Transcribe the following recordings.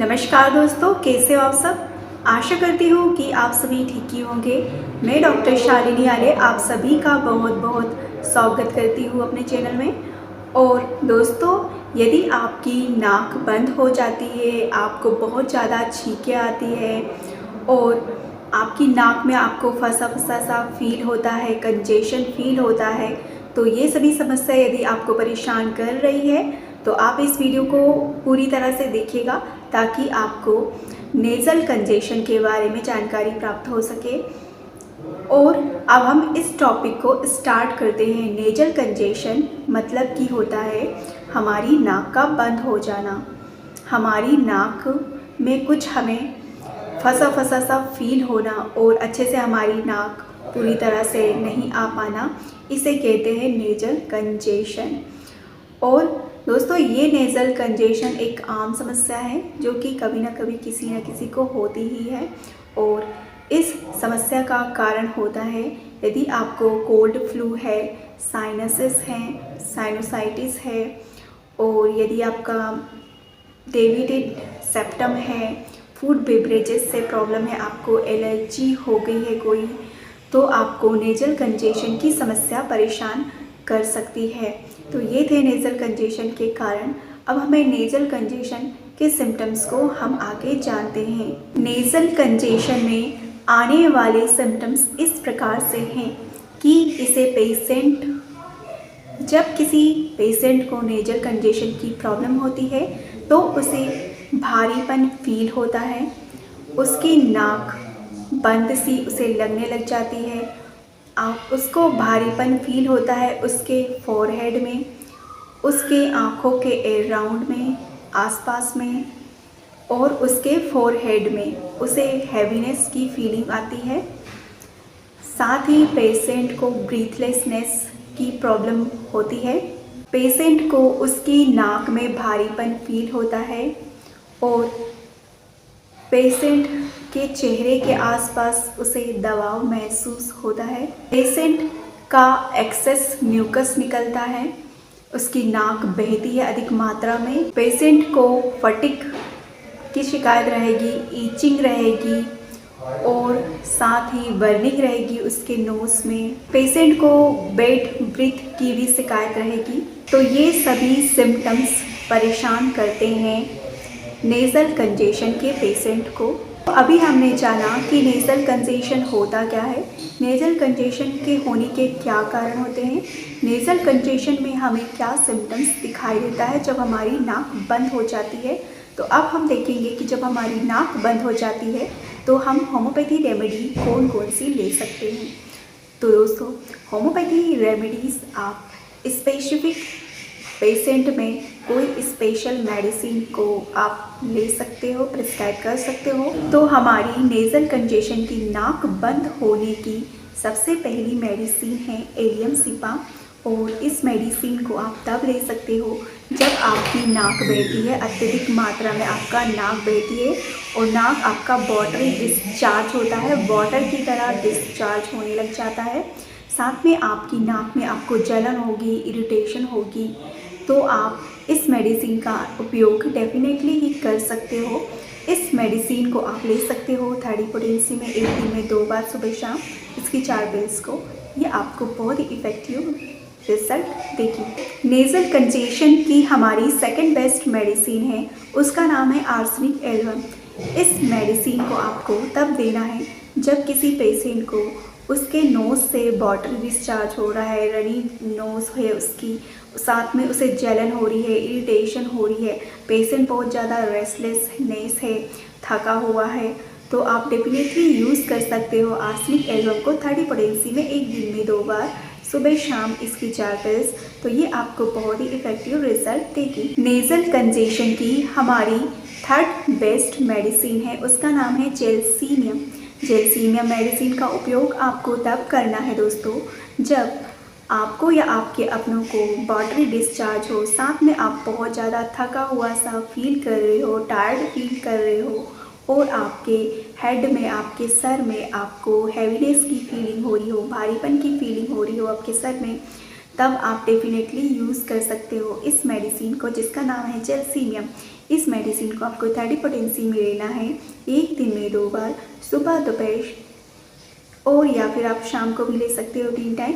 नमस्कार दोस्तों, कैसे हो आप सब। आशा करती हूँ कि आप सभी ठीक ही होंगे। मैं डॉक्टर शालिनी आले आप सभी का बहुत बहुत स्वागत करती हूँ अपने चैनल में। और दोस्तों, यदि आपकी नाक बंद हो जाती है, आपको बहुत ज़्यादा छींकें आती है और आपकी नाक में आपको फंसा फंसा सा फील होता है, कंजेशन फील होता है, तो ये सभी समस्या यदि आपको परेशान कर रही है तो आप इस वीडियो को पूरी तरह से देखिएगा ताकि आपको नेज़ल कंजेशन के बारे में जानकारी प्राप्त हो सके। और अब हम इस टॉपिक को स्टार्ट करते हैं। नेज़ल कंजेशन मतलब कि होता है हमारी नाक का बंद हो जाना, हमारी नाक में कुछ हमें फंसा फंसा सा फील होना और अच्छे से हमारी नाक पूरी तरह से नहीं आ पाना, इसे कहते हैं नेज़ल कंजेशन। और दोस्तों, ये नेज़ल कंजेशन एक आम समस्या है जो कि कभी ना कभी किसी न किसी को होती ही है। और इस समस्या का कारण होता है यदि आपको कोल्ड फ्लू है, साइनसेस हैं, साइनोसाइटिस है, और यदि आपका डेविडेड सेप्टम है, फूड बेवरेजेस से प्रॉब्लम है, आपको एलर्जी हो गई है कोई, तो आपको नेज़ल कंजेशन की समस्या परेशान कर सकती है। तो ये थे नेज़ल कंजेशन के कारण। अब हमें नेज़ल कंजेशन के सिम्टम्स को हम आगे जानते हैं। नेज़ल कंजेशन में आने वाले सिम्टम्स इस प्रकार से हैं कि जब किसी पेशेंट को नेज़ल कंजेशन की प्रॉब्लम होती है तो उसे भारीपन फील होता है, उसकी नाक बंद सी उसे लगने लग जाती है, उसको भारीपन फील होता है उसके फोरहेड में, उसके आँखों के अराउंड में, आसपास में, और उसके फोरहेड में उसे हैवीनेस की फीलिंग आती है। साथ ही पेशेंट को ब्रीथलेसनेस की प्रॉब्लम होती है। पेशेंट को उसकी नाक में भारीपन फील होता है और पेशेंट के चेहरे के आसपास उसे दबाव महसूस होता है। पेशेंट का एक्सेस म्यूकस निकलता है, उसकी नाक बहती है अधिक मात्रा में। पेशेंट को फटिग की शिकायत रहेगी, ईचिंग रहेगी और साथ ही बर्निंग रहेगी उसके नोज में। पेशेंट को वेट ब्रीथ की भी शिकायत रहेगी। तो ये सभी सिम्टम्स परेशान करते हैं नेज़ल कंजेशन के पेशेंट को। अभी हमने जाना कि नेज़ल कंजेशन होता क्या है, नेज़ल कंजेशन के होने के क्या कारण होते हैं, नेज़ल कंजेशन में हमें क्या सिम्टम्स दिखाई देता है जब हमारी नाक बंद हो जाती है। तो अब हम देखेंगे कि जब हमारी नाक बंद हो जाती है तो हम होम्योपैथी रेमेडी कौन कौन सी ले सकते हैं। तो दोस्तों, होम्योपैथी रेमेडीज़ आप स्पेसिफिक पेशेंट में कोई स्पेशल मेडिसिन को आप ले सकते हो, प्रिस्क्राइब कर सकते हो। तो हमारी नेज़ल कंजेशन की नाक बंद होने की सबसे पहली मेडिसिन है एलियम सिपा। और इस मेडिसिन को आप तब ले सकते हो जब आपकी नाक बहती है, अत्यधिक मात्रा में आपका नाक बहती है और नाक आपका वाटर डिस्चार्ज होता है, वाटर की तरह डिस्चार्ज होने लग जाता है। साथ में आपकी नाक में आपको जलन होगी, इरिटेशन होगी, तो आप इस मेडिसिन का उपयोग डेफिनेटली ही कर सकते हो। इस मेडिसिन को आप ले सकते हो 30 पोटेंसी में, एक दिन में 2 बार सुबह शाम, इसकी 4 पिल्स को। ये आपको बहुत ही इफ़ेक्टिव रिजल्ट देगी। नेज़ल कंजेशन की हमारी सेकंड बेस्ट मेडिसिन है, उसका नाम है आर्सेनिक एल्बम। इस मेडिसिन को आपको तब देना है जब किसी पेशेंट को उसके नोज़ से वाटर डिस्चार्ज हो रहा है, रनी नोज़ है उसकी, साथ में उसे जलन हो रही है, इरिटेशन हो रही है, पेशेंट बहुत ज़्यादा रेस्टलेसनेस है, थका हुआ है, तो आप डेफिनेटली यूज़ कर सकते हो आर्सेनिक एल्बम को 30 पोटेंसी में, एक दिन में 2 बार सुबह शाम, इसकी 4 पिल्स। तो ये आपको बहुत ही इफ़ेक्टिव रिजल्ट देगी। नेज़ल कंजेशन की हमारी थर्ड बेस्ट मेडिसिन है, उसका नाम है जेलसीनियम। जेलसीनियम मेडिसिन का उपयोग आपको तब करना है दोस्तों जब आपको या आपके अपनों को वाटरी डिस्चार्ज हो, साथ में आप बहुत ज़्यादा थका हुआ सा फील कर रहे हो, टायर्ड फील कर रहे हो और आपके हेड में, आपके सर में आपको हैवीनेस की फीलिंग हो रही हो, भारीपन की फीलिंग हो रही हो आपके सर में, तब आप डेफिनेटली यूज़ कर सकते हो इस मेडिसिन को जिसका नाम है जेलसीनियम। इस मेडिसिन को आपको 30 पोटेंसी में लेना है, एक दिन में 2 बार, सुबह दोपहर और या फिर आप शाम को भी ले सकते हो 3 टाइम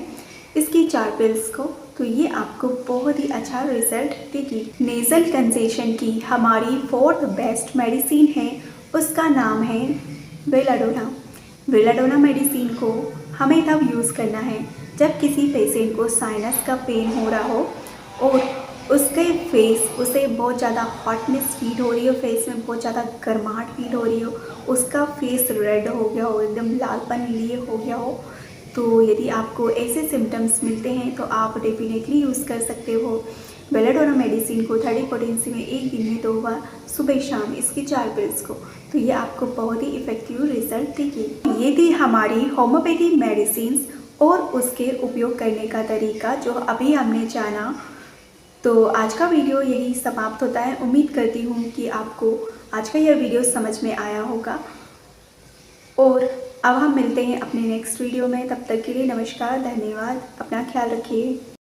इसकी 4 पिल्स को। तो ये आपको बहुत ही अच्छा रिजल्ट देगी। नेज़ल कंजेशन की हमारी 4th बेस्ट मेडिसिन है, उसका नाम है बेलाडोना। बेलाडोना मेडिसिन को हमें तब यूज़ करना है जब किसी पेशेंट को साइनस का पेन हो रहा हो और उसे बहुत ज़्यादा हॉटनेस फील हो रही हो, फेस में बहुत ज़्यादा गर्माहट फील हो रही हो, उसका फेस रेड हो गया हो, एकदम लालपन लिए हो गया हो। तो यदि आपको ऐसे सिम्टम्स मिलते हैं तो आप डेफिनेटली यूज़ कर सकते हो बेलाडोना मेडिसिन को 30 पोटेंसी में, एक दिन में 2 बार, सुबह शाम इसकी 4 पिल्स को। तो ये आपको बहुत ही इफ़ेक्टिव रिजल्ट देगी। ये थी हमारी होम्योपैथी मेडिसिन्स और उसके उपयोग करने का तरीका जो अभी हमने जाना। तो आज का वीडियो यही समाप्त होता है। उम्मीद करती हूँ कि आपको आज का यह वीडियो समझ में आया होगा और अब हम मिलते हैं अपने नेक्स्ट वीडियो में। तब तक के लिए नमस्कार, धन्यवाद, अपना ख्याल रखिए।